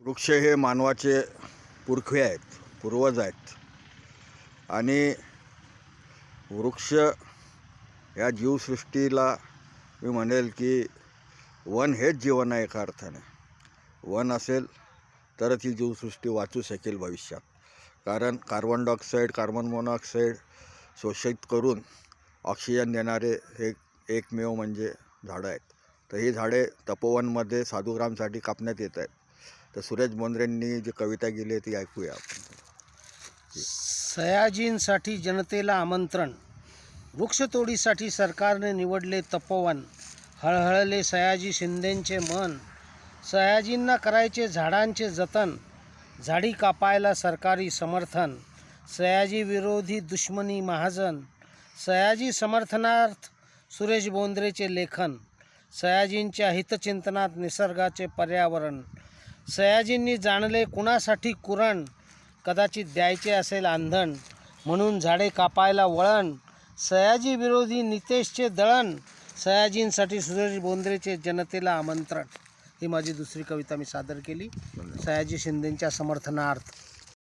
वृक्ष हे मानवाचे पुरखे आहेत, पूर्वज आहेत आणि वृक्ष या जीवसृष्टीला मी म्हणेल की वन हेच जीवन आहे. एका अर्थाने वन असेल तरच ही जीवसृष्टी वाचू शकेल भविष्यात. कारण कार्बन डायऑक्साईड, कार्बन मोनॉक्साईड शोषित करून ऑक्सिजन देणारे हे एकमेव म्हणजे झाडं आहेत. तर ही झाडे तपोवनमध्ये साधुग्रामसाठी कापण्यात येत आहेत. तर सुरेश बोंद्रेंनी जी कविता गेली ती ऐकूया आपण. सयाजींसाठी जनतेला आमंत्रण. वृक्षतोडीसाठी सरकारने निवडले तपोवन. हळहळले सयाजी शिंदेंचे मन. सयाजींना करायचे झाडांचे जतन. झाडी कापायला सरकारी समर्थन. सयाजी विरोधी दुश्मनी महाजन. सयाजी समर्थनार्थ सुरेश बोंद्रेचे लेखन. सयाजींच्या हितचिंतनात निसर्गाचे पर्यावरण. सयाजींनी जाणले कुणासाठी कुरण. कदाचित द्यायचे असेल आंधण, म्हणून झाडे कापायला वळण. सयाजी विरोधी नितेशचे दळण. सयाजींसाठी सुरेश बोंद्रेचे जनतेला आमंत्रण. ही माझी दुसरी कविता मी सादर केली सयाजी शिंदेंच्या समर्थनार्थ.